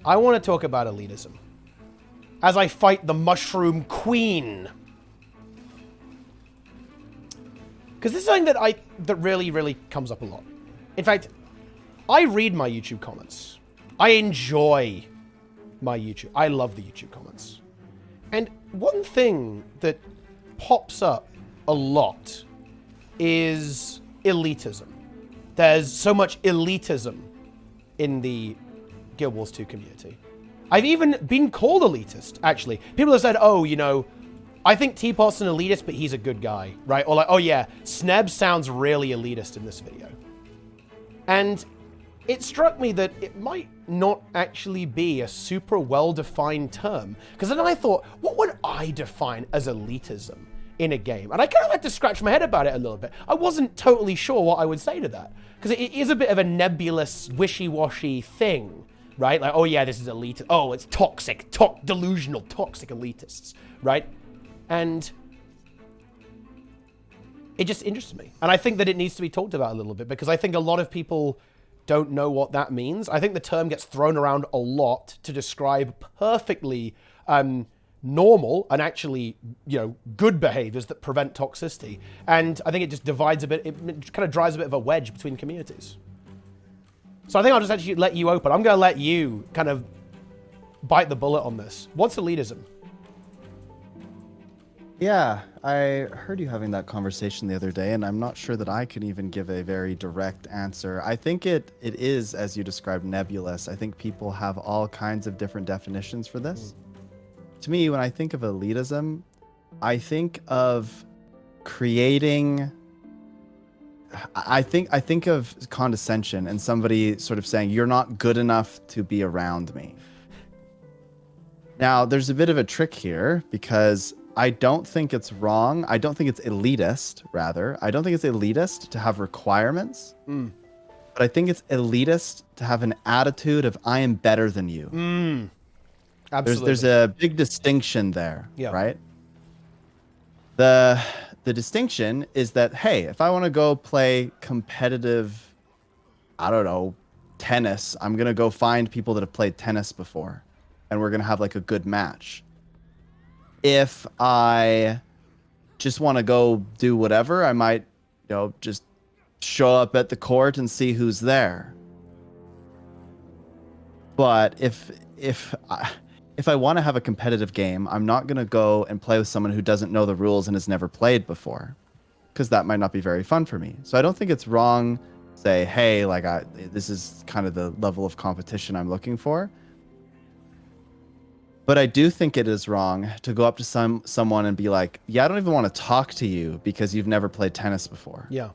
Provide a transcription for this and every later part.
I want to talk about elitism. As I fight the Mushroom Queen. Because this is something that really, really comes up a lot. In fact, I read my YouTube comments. I enjoy my YouTube. I love the YouTube comments. And one thing that pops up a lot is elitism. There's so much elitism in the Guild Wars 2 community. I've even been called elitist, actually. People have said, oh, you know, I think Teapot's an elitist, but he's a good guy, right? Or like, oh yeah, Sneb sounds really elitist in this video. And it struck me that it might not actually be a super well-defined term. Because then I thought, what would I define as elitism in a game? And I kind of had to scratch my head about it a little bit. I wasn't totally sure what I would say to that. Because it is a bit of a nebulous, wishy-washy thing, right? Like, oh yeah, this is elitist. Oh, it's toxic, delusional, toxic elitists, right? And it just interests me. And I think that it needs to be talked about a little bit because I think a lot of people don't know what that means. I think the term gets thrown around a lot to describe perfectly normal and actually, you know, good behaviors that prevent toxicity. And I think it just divides a bit, it kind of drives a bit of a wedge between communities. So I think I'll just actually let you open. I'm going to let you kind of bite the bullet on this. What's elitism? Yeah, I heard you having that conversation the other day, and I'm not sure that I can even give a very direct answer. I think it is, as you described, nebulous. I think people have all kinds of different definitions for this. To me, when I think of elitism, I think of creating... I think of condescension and somebody sort of saying, you're not good enough to be around me. Now, there's a bit of a trick here because I don't think it's wrong. I don't think it's elitist, rather. I don't think it's elitist to have requirements. But I think it's elitist to have an attitude of, I am better than you. Absolutely. There's a big distinction there, yeah. Right? The distinction is that, hey, if I want to go play competitive, I don't know, tennis, I'm going to go find people that have played tennis before, and we're going to have like a good match. If I just want to go do whatever, I might, you know, just show up at the court and see who's there. But if I want to have a competitive game, I'm not going to go and play with someone who doesn't know the rules and has never played before, because that might not be very fun for me. So I don't think it's wrong to say, hey, like this is kind of the level of competition I'm looking for. But I do think it is wrong to go up to someone and be like, yeah, I don't even want to talk to you because you've never played tennis before. Yeah.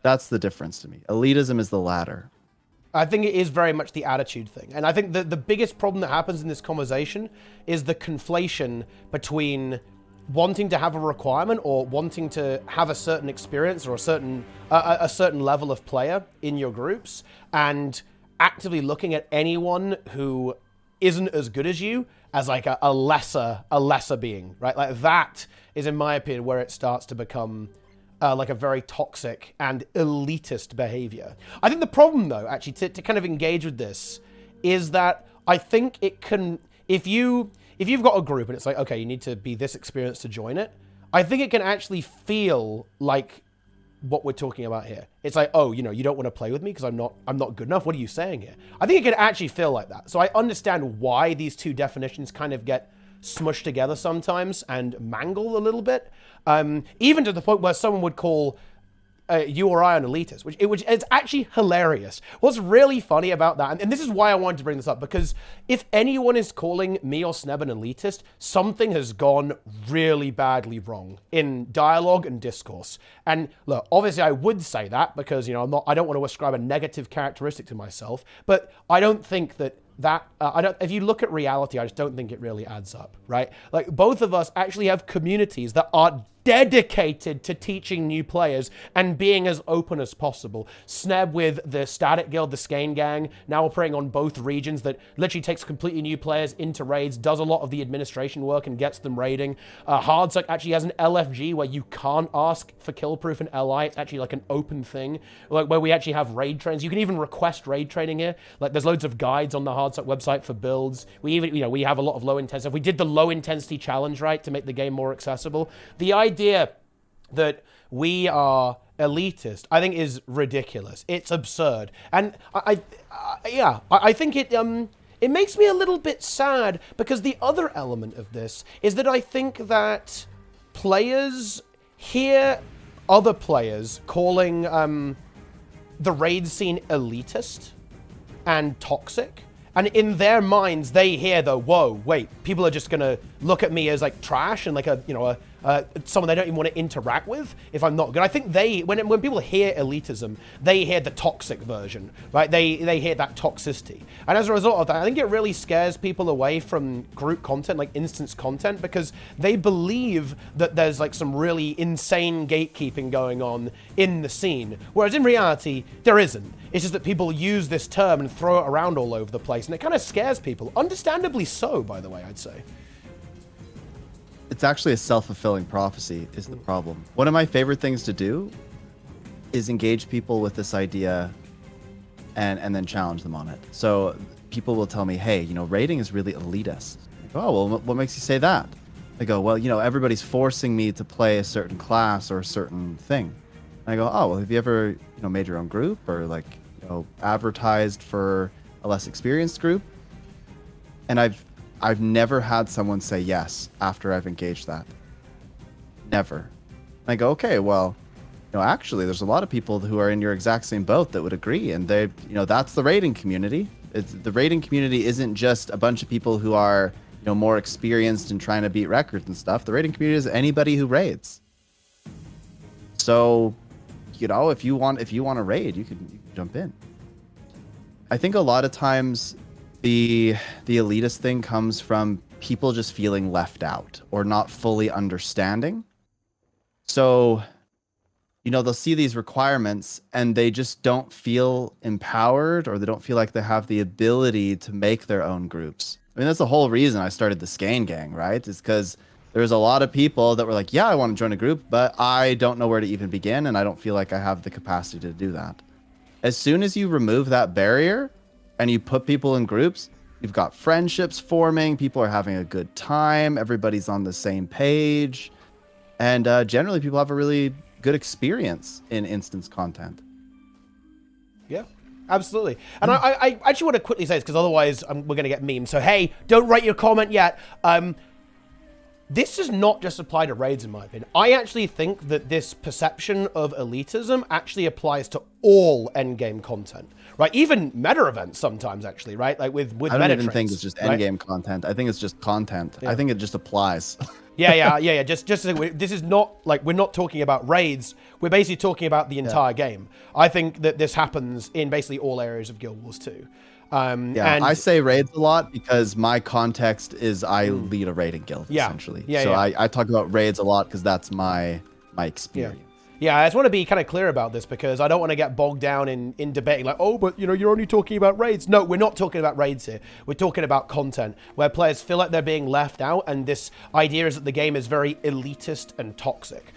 That's the difference to me. Elitism is the latter. I think it is very much the attitude thing. And I think the biggest problem that happens in this conversation is the conflation between wanting to have a requirement or wanting to have a certain experience or a certain level of player in your groups and actively looking at anyone who isn't as good as you as like a lesser being, right? Like that is, in my opinion, where it starts to become like a very toxic and elitist behavior. I think the problem, though, actually, to kind of engage with this, is that I think it can, if you've got a group and it's like, okay, you need to be this experienced to join it, I think it can actually feel like what we're talking about here. It's like, oh, you know, you don't want to play with me because I'm not good enough. What are you saying here? I think it can actually feel like that. So I understand why these two definitions kind of get smushed together sometimes and mangled a little bit. Even to the point where someone would call you or I an elitist, which it's actually hilarious. What's really funny about that, and this is why I wanted to bring this up, because if anyone is calling me or Sneb an elitist, something has gone really badly wrong in dialogue and discourse. And look, obviously I would say that because, you know, I don't want to ascribe a negative characteristic to myself, but I don't think that if you look at reality, I just don't think it really adds up, right? Like both of us actually have communities that are dedicated to teaching new players and being as open as possible. Sneb with the Static Guild, the Skane Gang, now operating on both regions, that literally takes completely new players into raids, does a lot of the administration work and gets them raiding. Hardsuck actually has an LFG where you can't ask for Killproof and LI. It's actually like an open thing, like where we actually have raid trains. You can even request raid training here. Like there's loads of guides on the Hardsuck website for builds. We even, we have a lot of low intensity. We did the low intensity challenge, right, to make the game more accessible. The idea that we are elitist, I think, is ridiculous. It's absurd, and I think it makes me a little bit sad, because the other element of this is that I think that players hear other players calling the raid scene elitist and toxic. And in their minds, they hear the, whoa, wait, people are just gonna look at me as like trash and like someone they don't even want to interact with if I'm not good. I think when people hear elitism, they hear the toxic version, right? They hear that toxicity. And as a result of that, I think it really scares people away from group content, like instance content, because they believe that there's like some really insane gatekeeping going on in the scene. Whereas in reality, there isn't. It's just that people use this term and throw it around all over the place, and it kind of scares people. Understandably so, by the way, I'd say. It's actually a self-fulfilling prophecy is the problem. One of my favorite things to do is engage people with this idea and then challenge them on it. So people will tell me, hey, raiding is really elitist. I go, oh, well, what makes you say that? I go, well, everybody's forcing me to play a certain class or a certain thing. And I go, oh, well, have you ever, made your own group or like, advertised for a less experienced group? And I've never had someone say yes after I've engaged that. Never. And I go, okay, well, actually, there's a lot of people who are in your exact same boat that would agree. And they, that's the raiding community. The raiding community isn't just a bunch of people who are, more experienced in trying to beat records and stuff. The raiding community is anybody who raids. So, if you want to raid, you can jump in. I think a lot of times the elitist thing comes from people just feeling left out or not fully understanding. So, they'll see these requirements and they just don't feel empowered, or they don't feel like they have the ability to make their own groups. I mean, that's the whole reason I started the Skane Gang, right? Is because there's a lot of people that were like, yeah, I want to join a group, but I don't know where to even begin, and I don't feel like I have the capacity to do that. As soon as you remove that barrier and you put people in groups, you've got friendships forming, people are having a good time, everybody's on the same page, and generally people have a really good experience in instance content. Yeah, absolutely. And I actually want to quickly say this, because otherwise we're going to get memes. So, hey, don't write your comment yet. This does not just apply to raids, in my opinion. I actually think that this perception of elitism actually applies to all endgame content, right? Even meta events sometimes, actually, right? Like with meta I don't even trends, think it's just right? endgame content. I think it's just content. Yeah. I think it just applies. Yeah. Just this is not like, we're not talking about raids. We're basically talking about the entire game. I think that this happens in basically all areas of Guild Wars 2. And I say raids a lot because my context is I lead a raiding guild, essentially. I talk about raids a lot because that's my experience. Yeah, I just want to be kind of clear about this, because I don't want to get bogged down in debating like, oh, but you're only talking about raids. No, we're not talking about raids here. We're talking about content where players feel like they're being left out, and this idea is that the game is very elitist and toxic,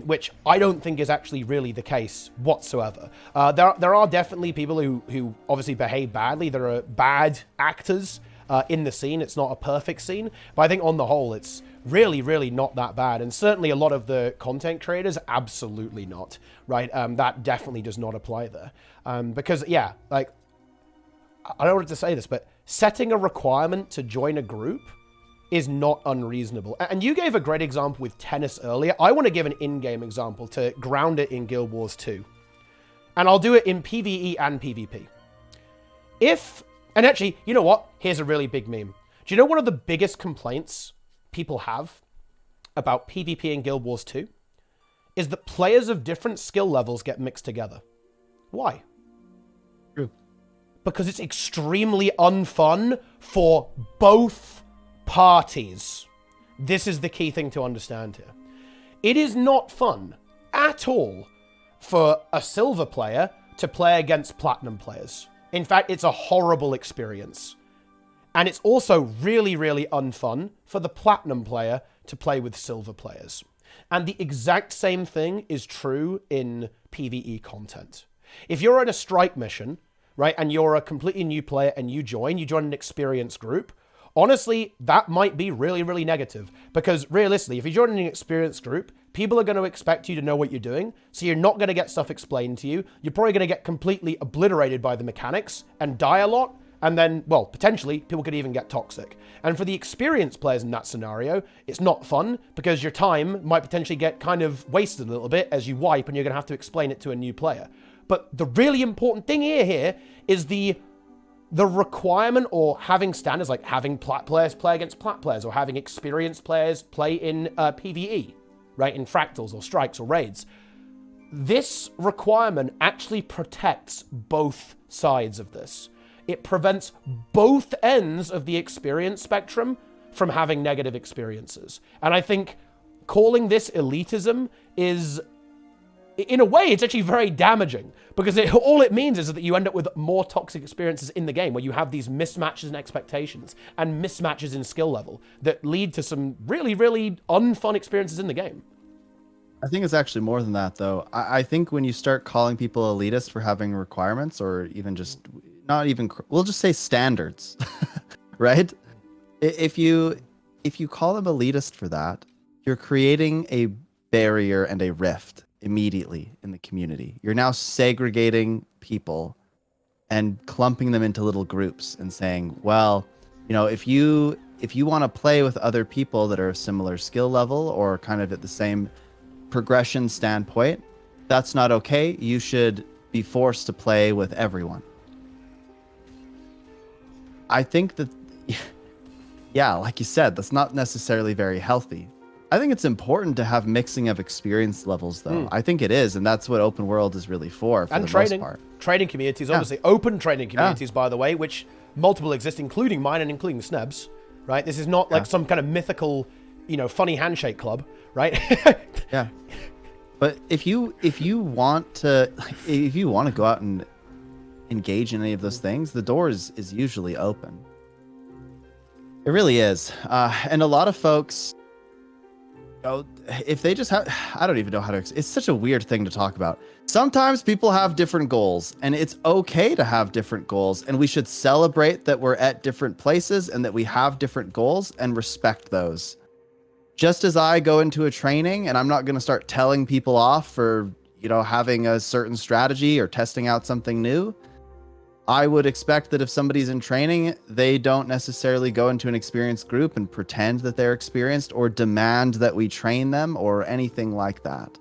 which I don't think is actually really the case whatsoever. There are definitely people who obviously behave badly. There are bad actors in the scene. It's not a perfect scene, but I think on the whole, it's really, really not that bad. And certainly a lot of the content creators, absolutely not, right? That definitely does not apply there. Because, yeah, like, I don't want to say this, but setting a requirement to join a group is not unreasonable. And you gave a great example with tennis earlier. I want to give an in-game example to ground it in Guild Wars 2. And I'll do it in PvE and PvP. And actually, you know what? Here's a really big meme. Do you know one of the biggest complaints people have about PvP in Guild Wars 2 is that players of different skill levels get mixed together? Why? True. Because it's extremely unfun for both parties. This is the key thing to understand here. It is not fun at all for a silver player to play against platinum players. In fact, it's a horrible experience. And it's also really, really unfun for the platinum player to play with silver players. And the exact same thing is true in PvE content. If you're in a strike mission, right, and you're a completely new player and you join an experienced group, honestly, that might be really, really negative. Because realistically, if you join an experienced group, people are going to expect you to know what you're doing, so you're not going to get stuff explained to you. You're probably going to get completely obliterated by the mechanics and die a lot, and then, well, potentially, people could even get toxic. And for the experienced players in that scenario, it's not fun, because your time might potentially get kind of wasted a little bit as you wipe, and you're going to have to explain it to a new player. But the really important thing here is the requirement, or having standards, like having plat players play against plat players, or having experienced players play in PvE. Right, in fractals or strikes or raids. This requirement actually protects both sides of this. It prevents both ends of the experience spectrum from having negative experiences. And I think calling this elitism is, in a way, it's actually very damaging, because all it means is that you end up with more toxic experiences in the game, where you have these mismatches in expectations and mismatches in skill level that lead to some really, really unfun experiences in the game. I think it's actually more than that, though. I think when you start calling people elitist for having requirements, or even just not even, we'll just say standards, right? If you call them elitist for that, you're creating a barrier and a rift immediately in the community. You're now segregating people and clumping them into little groups and saying, well, you know, if you want to play with other people that are a similar skill level or kind of at the same progression standpoint, that's not okay. You should be forced to play with everyone. I think that, yeah, like you said, that's not necessarily very healthy. I think it's important to have mixing of experience levels, though. I think it is, and that's what open world is really for and the trading, most part. Trading communities, obviously. Open trading communities, by the way, which multiple exist, including mine and including Snebs, right? This is not like some kind of mythical, you know, funny handshake club, right? Yeah. But if you want to go out and engage in any of those things, the door is usually open. It really is. And a lot of folks, if they just have, I don't even know how to, it's such a weird thing to talk about. Sometimes people have different goals, and it's okay to have different goals, and we should celebrate that we're at different places and that we have different goals and respect those. Just as I go into a training and I'm not going to start telling people off for, you know, having a certain strategy or testing out something new, I would expect that if somebody's in training, they don't necessarily go into an experienced group and pretend that they're experienced or demand that we train them or anything like that.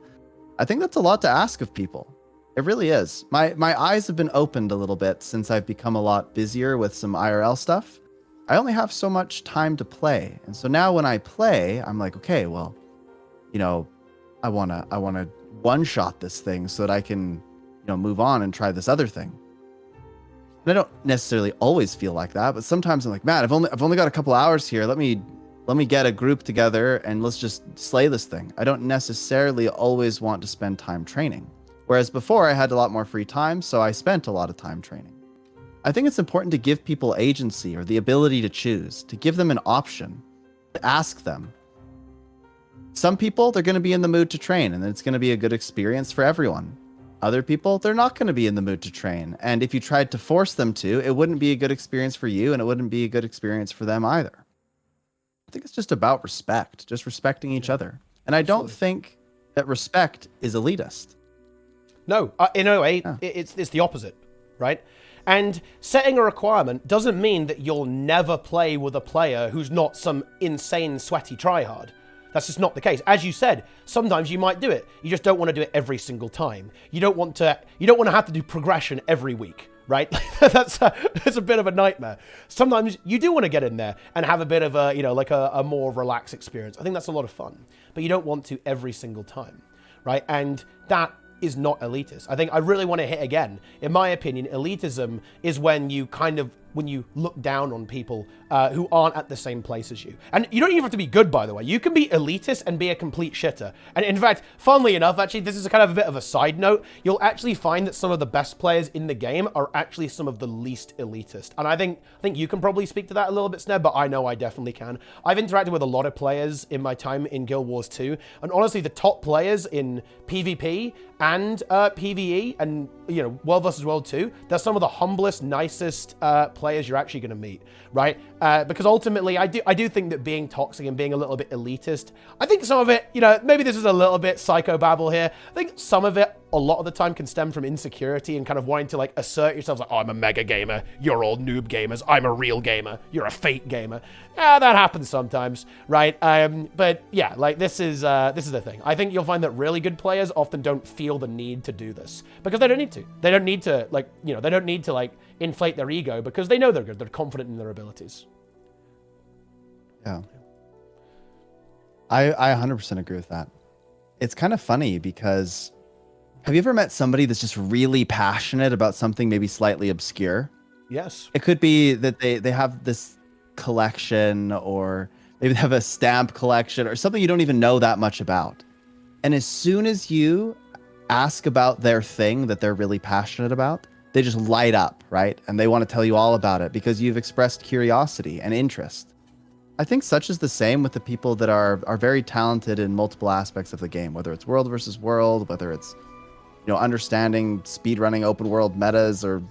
I think that's a lot to ask of people. It really is. My eyes have been opened a little bit since I've become a lot busier with some IRL stuff. I only have so much time to play. And so now when I play, I'm like, okay, well, you know, I want to one-shot this thing so that I can, you know, move on and try this other thing. And I don't necessarily always feel like that, but sometimes I'm like, man, I've only got a couple hours here. Let me get a group together and let's just slay this thing. I don't necessarily always want to spend time training. Whereas before I had a lot more free time, so I spent a lot of time training. I think it's important to give people agency or the ability to choose, to give them an option, to ask them. Some people, they're going to be in the mood to train, and it's going to be a good experience for everyone. Other people, they're not going to be in the mood to train. And if you tried to force them to, it wouldn't be a good experience for you, and it wouldn't be a good experience for them either. I think it's just about respect, just respecting each other. And I don't think that respect is elitist. No, in a way, it's the opposite, right? And setting a requirement doesn't mean that you'll never play with a player who's not some insane sweaty tryhard. That's just not the case. As you said, sometimes you might do it. You just don't want to do it every single time. You don't want to have to do progression every week, right? That's a bit of a nightmare. Sometimes you do want to get in there and have a bit of a, you know, like a more relaxed experience. I think that's a lot of fun, but you don't want to every single time, right? And that is not elitist. I think I really want to hit again. In my opinion, elitism is when you kind of when you look down on people who aren't at the same place as you. And you don't even have to be good, by the way. You can be elitist and be a complete shitter. And in fact, funnily enough, actually, this is kind of a bit of a side note. You'll actually find that some of the best players in the game are actually some of the least elitist. And I think you can probably speak to that a little bit, Sneb, but I know I definitely can. I've interacted with a lot of players in my time in Guild Wars 2, and honestly, the top players in PvP and PvE and, you know, World vs. World 2, they're some of the humblest, nicest players you're actually going to meet, right? Because ultimately, I do think that being toxic and being a little bit elitist, I think some of it, you know, maybe this is a little bit psychobabble here. I think some of it, a lot of the time, can stem from insecurity and kind of wanting to, like, assert yourself, like, oh, I'm a mega gamer, you're all noob gamers, I'm a real gamer, you're a fake gamer. Yeah, that happens sometimes, right? But yeah, like, this is the thing. I think you'll find that really good players often don't feel the need to do this because they don't need to. They don't need to, like, you know, they don't need to, like, inflate their ego because they know they're good. They're confident in their abilities. Yeah. I 100% agree with that. It's kind of funny because have you ever met somebody that's just really passionate about something maybe slightly obscure? Yes. It could be that they have this collection, or maybe they have a stamp collection or something you don't even know that much about. And as soon as you ask about their thing that they're really passionate about, they just light up, right? And they want to tell you all about it because you've expressed curiosity and interest. I think such is the same with the people that are very talented in multiple aspects of the game, whether it's world versus world, whether it's, you know, understanding speedrunning open world metas or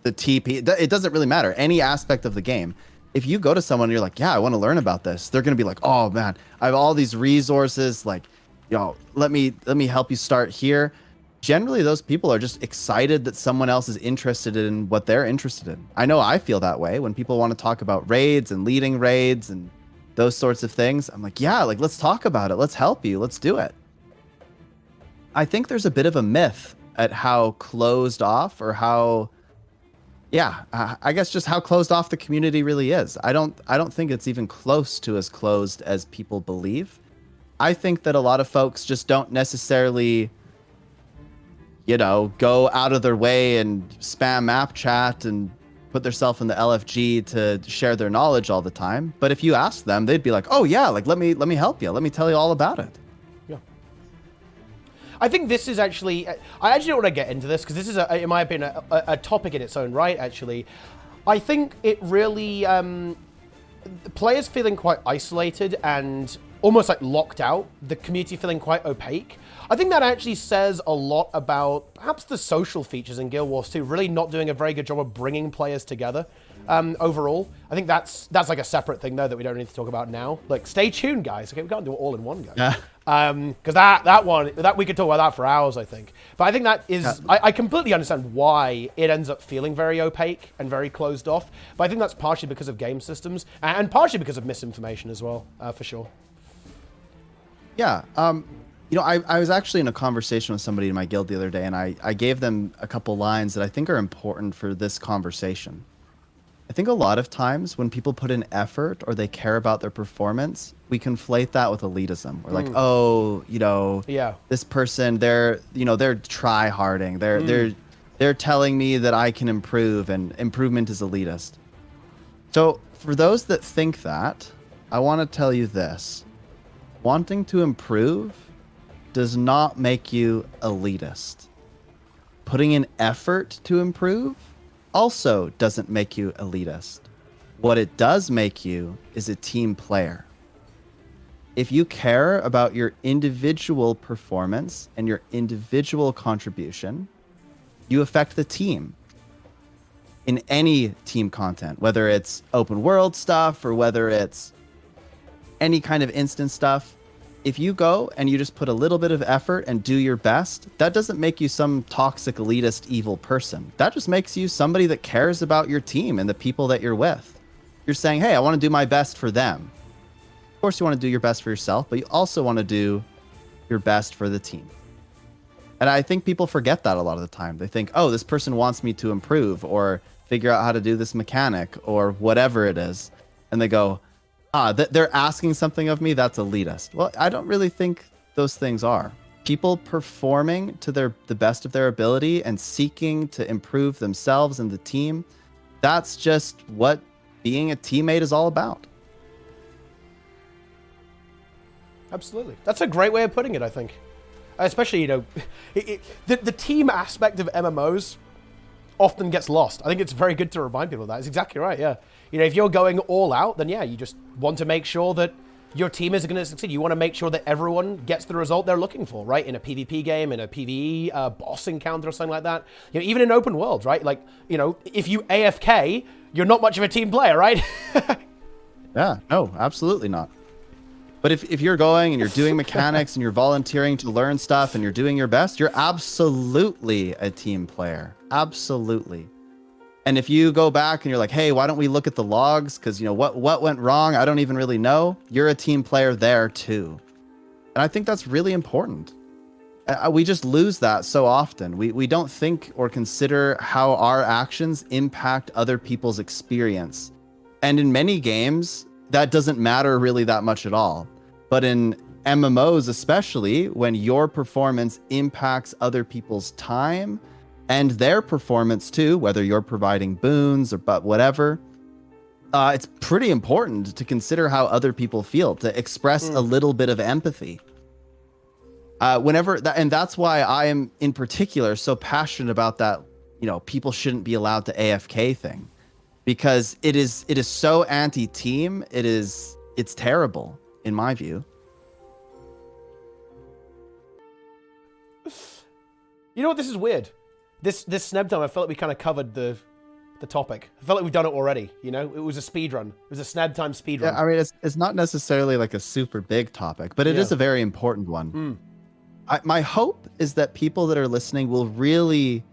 the TP. It doesn't really matter. Any aspect of the game. If you go to someone and you're like, yeah, I want to learn about this, they're going to be like, oh man, I have all these resources. Like, you know, let me help you start here. Generally, those people are just excited that someone else is interested in what they're interested in. I know I feel that way when people want to talk about raids and leading raids and those sorts of things. I'm like, yeah, like, let's talk about it. Let's help you. Let's do it. I think there's a bit of a myth at how closed off, or how, I guess just how closed off the community really is. I don't think it's even close to as closed as people believe. I think that a lot of folks just don't necessarily, you know, go out of their way and spam map chat and put themselves in the LFG to share their knowledge all the time. But if you ask them, they'd be like, oh yeah, like, let me help you. Let me tell you all about it. Yeah. I think this is actually, I actually don't want to get into this because this is, in my opinion, a topic in its own right, actually. I think it really, players feeling quite isolated and almost like locked out, the community feeling quite opaque. I think that actually says a lot about perhaps the social features in Guild Wars 2 really not doing a very good job of bringing players together overall. I think that's like a separate thing, though, that we don't need to talk about now. Like, stay tuned, guys. Okay, we can't do it all in one go. Yeah. Because that we could talk about that for hours, I think. But I think that is, I completely understand why it ends up feeling very opaque and very closed off. But I think that's partially because of game systems and partially because of misinformation as well, for sure. Yeah. You know, I was actually in a conversation with somebody in my guild the other day, and I gave them a couple lines that I think are important for this conversation. I think a lot of times when people put in effort or they care about their performance, we conflate that with elitism. We're like, oh, you know, this person, they're try-harding. They're telling me that I can improve, and improvement is elitist. So for those that think that, I want to tell you this. Wanting to improve does not make you elitist. Putting in effort to improve also doesn't make you elitist. What it does make you is a team player. If you care about your individual performance and your individual contribution, you affect the team. In any team content, whether it's open world stuff or whether it's any kind of instance stuff, if you go and you just put a little bit of effort and do your best, that doesn't make you some toxic, elitist, evil person. That just makes you somebody that cares about your team and the people that you're with. You're saying, hey, I want to do my best for them. Of course, you want to do your best for yourself, but you also want to do your best for the team. And I think people forget that a lot of the time. They think, oh, this person wants me to improve or figure out how to do this mechanic or whatever it is. And they go, they're asking something of me that's elitist. Well, I don't really think those things are. People performing to the best of their ability and seeking to improve themselves and the team, that's just what being a teammate is all about. Absolutely. That's a great way of putting it, I think. Especially, you know, the team aspect of MMOs often gets lost. I think it's very good to remind people of that. It's exactly right, yeah. You know, if you're going all out, then yeah, you just want to make sure that your team is going to succeed. You want to make sure that everyone gets the result they're looking for, right? In a PvP game, in a PvE boss encounter or something like that. You know, even in open worlds, right? Like, you know, if you AFK, you're not much of a team player, right? Yeah, no, absolutely not. But if you're going and you're doing mechanics and you're volunteering to learn stuff and you're doing your best, you're absolutely a team player. Absolutely. And if you go back and you're like, hey, why don't we look at the logs? Because, you know, what went wrong? I don't even really know. You're a team player there too. And I think that's really important. We just lose that so often. We don't think or consider how our actions impact other people's experience. And in many games, that doesn't matter really that much at all. But in MMOs, especially, when your performance impacts other people's time and their performance too, whether you're providing boons or whatever, it's pretty important to consider how other people feel, to express a little bit of empathy. And that's why I am in particular so passionate about that, you know, people shouldn't be allowed to AFK thing, because it is so anti-team. It's terrible in my view. You know what? This is weird. This Sneb time, I felt like we kind of covered the topic. I felt like we've done it already. You know, it was a speed run. It was a Sneb time speed run. Yeah, I mean, it's not necessarily like a super big topic, but it is a very important one. My hope is that people that are listening will really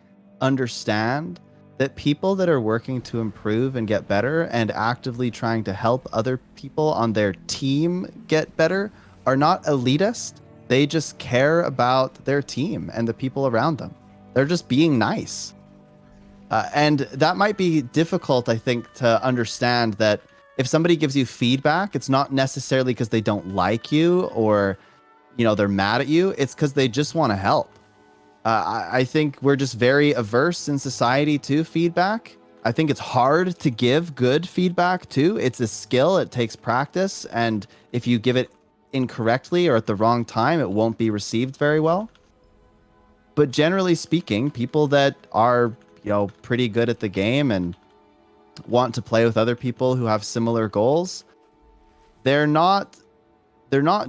understand that people that are working to improve and get better and actively trying to help other people on their team get better are not elitist. They just care about their team and the people around them. They're just being nice. And that might be difficult, I think, to understand that if somebody gives you feedback, it's not necessarily because they don't like you or, you know, they're mad at you. It's because they just want to help. I think we're just very averse in society to feedback. I think it's hard to give good feedback too. It's a skill. It takes practice. And if you give it incorrectly or at the wrong time, it won't be received very well. But generally speaking, people that are, you know, pretty good at the game and want to play with other people who have similar goals, they're not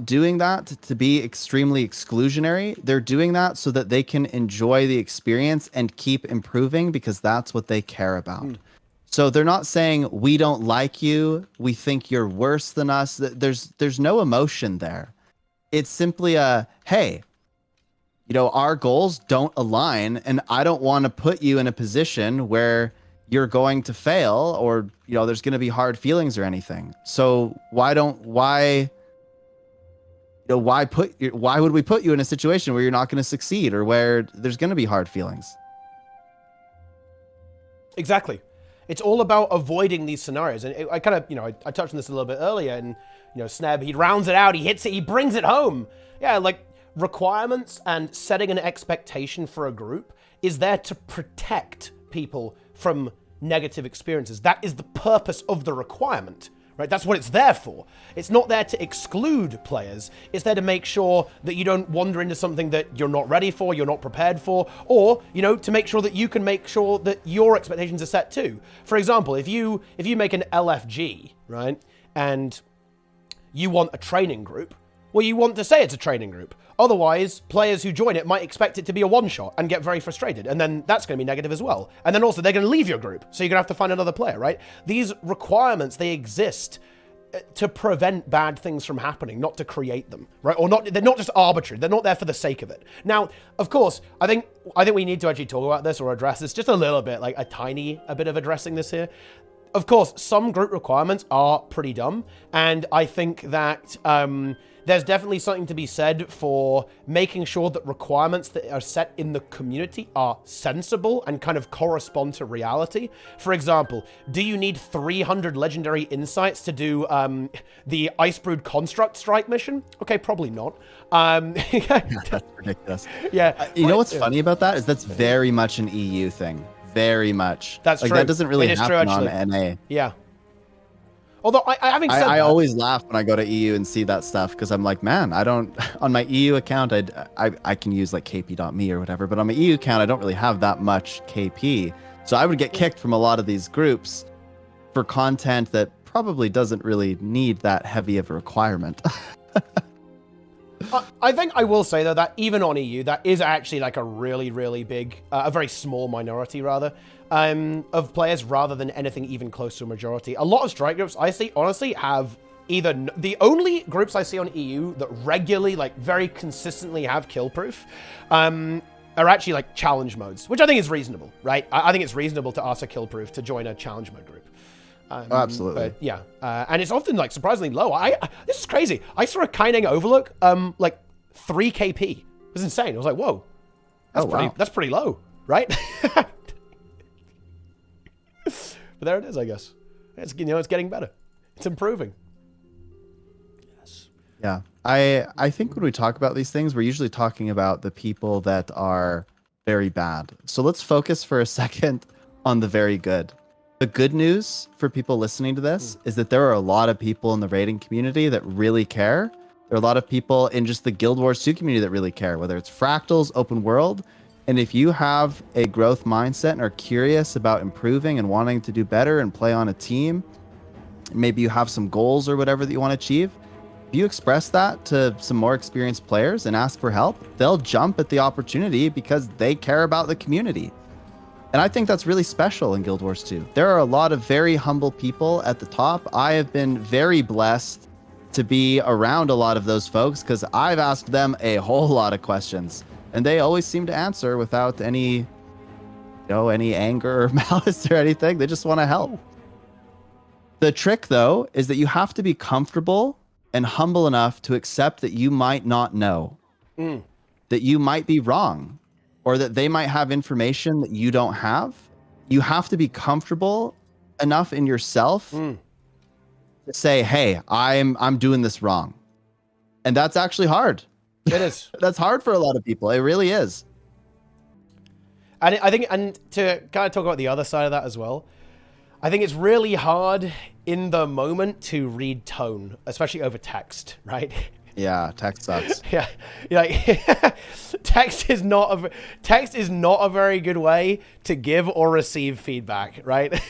doing that to be extremely exclusionary. They're doing that so that they can enjoy the experience and keep improving, because that's what they care about. So they're not saying, we don't like you, we think you're worse than us. There's no emotion there. It's simply a, hey, you know, our goals don't align, and I don't want to put you in a position where you're going to fail or, you know, there's going to be hard feelings or anything. So why would we put you in a situation where you're not going to succeed or where there's going to be hard feelings? Exactly. It's all about avoiding these scenarios. And I kind of, you know, I touched on this a little bit earlier, and, you know, Sneb, he rounds it out, he hits it, he brings it home. Yeah, like, requirements and setting an expectation for a group is there to protect people from negative experiences. That is the purpose of the requirement. Right, that's what it's there for. It's not there to exclude players. It's there to make sure that you don't wander into something that you're not ready for, you're not prepared for, or, you know, to make sure that you can make sure that your expectations are set too. For example, if you make an LFG, right, and you want a training group, well, you want to say it's a training group. Otherwise, players who join it might expect it to be a one-shot and get very frustrated, and then that's going to be negative as well. And then also, they're going to leave your group, so you're going to have to find another player, right? These requirements, they exist to prevent bad things from happening, not to create them, right? Or not, they're not just arbitrary. They're not there for the sake of it. Now, of course, I think we need to actually talk about this or address this just a little bit, like a bit of addressing this here. Of course, some group requirements are pretty dumb, and I think that there's definitely something to be said for making sure that requirements that are set in the community are sensible and kind of correspond to reality. For example, do you need 300 legendary insights to do the Icebrood Construct Strike mission? Okay, probably not. That's ridiculous. Yeah. You know what's funny about that is that's very much an EU thing. very much. That's like true. that doesn't really It is true, happen on actually. NA. Yeah. Although having said I that, always laugh when I go to EU and see that stuff because I'm like, man, I don't on my EU account I can use like kp.me or whatever, but on my EU account I don't really have that much KP. So I would get kicked from a lot of these groups for content that probably doesn't really need that heavy of a requirement. I think I will say though that even on EU, that is actually like a really, really big, a very small minority rather, of players rather than anything even close to a majority. A lot of strike groups I see honestly have either the only groups I see on EU that regularly, like very consistently have kill proof, are actually like challenge modes, which I think is reasonable, right? I think it's reasonable to ask a kill proof to join a challenge mode group. Absolutely. But yeah, and it's often like surprisingly low. This is crazy. I saw a Kaineng Overlook, like 3 KP. It was insane. I was like, whoa, that's pretty low, right? But there it is, I guess. It's it's getting better. It's improving. Yes. Yeah. I think when we talk about these things, we're usually talking about the people that are very bad. So let's focus for a second on the very good. The good news for people listening to this is that there are a lot of people in the raiding community that really care. There are a lot of people in just the Guild Wars 2 community that really care, whether it's fractals, open world. And if you have a growth mindset and are curious about improving and wanting to do better and play on a team, maybe you have some goals or whatever that you want to achieve, if you express that to some more experienced players and ask for help, they'll jump at the opportunity because they care about the community. And I think that's really special in Guild Wars 2. There are a lot of very humble people at the top. I have been very blessed to be around a lot of those folks because I've asked them a whole lot of questions and they always seem to answer without any anger or malice or anything. They just want to help. The trick though is that you have to be comfortable and humble enough to accept that you might not know, that you might be wrong, or that they might have information that you don't have. You have to be comfortable enough in yourself to say, hey, I'm doing this wrong. And that's actually hard. It is. That's hard for a lot of people. It really is. And I think, and to kind of talk about the other side of that as well, I think it's really hard in the moment to read tone, especially over text, right? Yeah, text sucks. Yeah, like text is not a very good way to give or receive feedback, right?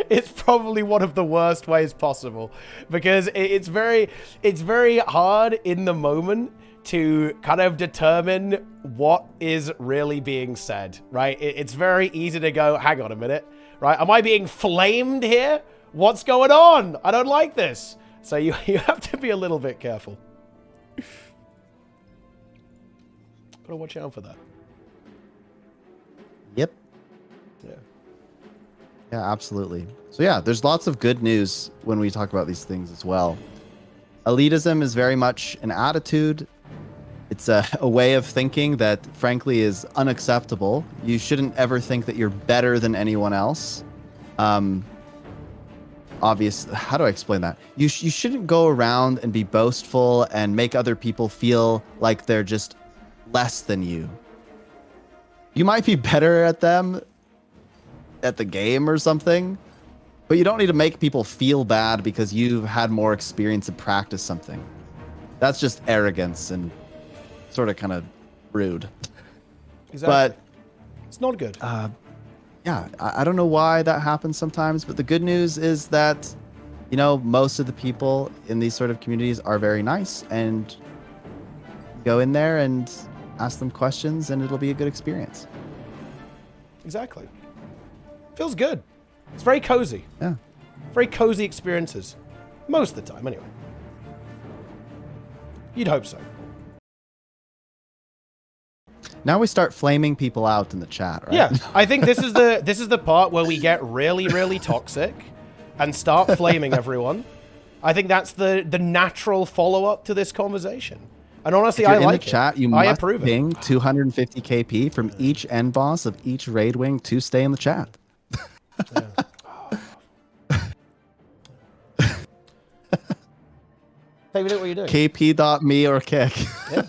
It's probably one of the worst ways possible because it's very hard in the moment to kind of determine what is really being said, right? It's very easy to go, hang on a minute, right? Am I being flamed here? What's going on? I don't like this. So you have to be a little bit careful. Gotta watch out for that. Yep. Yeah. Yeah, absolutely. So yeah, there's lots of good news when we talk about these things as well. Elitism is very much an attitude. It's a way of thinking that frankly is unacceptable. You shouldn't ever think that you're better than anyone else. Obvious. How do I explain that? You shouldn't go around and be boastful and make other people feel like they're just less than you. You might be better at them at the game or something, but you don't need to make people feel bad because you've had more experience and practice something. That's just arrogance and sort of kind of rude. Exactly. But it's not good. Yeah, I don't know why that happens sometimes, but the good news is that, you know, most of the people in these sort of communities are very nice, and go in there and ask them questions and it'll be a good experience. Exactly. Feels good. It's very cozy. Yeah. Very cozy experiences. Most of the time, anyway. You'd hope so. Now we start flaming people out in the chat, right? Yeah, I think this is the part where we get really, really toxic and start flaming everyone. I think that's the natural follow-up to this conversation. And honestly, I like it. In the chat, you must ping it. 250 KP from each end boss of each raid wing to stay in the chat. Yeah. David, what are you doing? KP.me or kick. Yeah.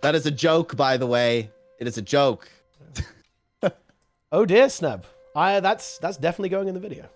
That is a joke, by the way. It is a joke. Oh dear, Snub. That's definitely going in the video.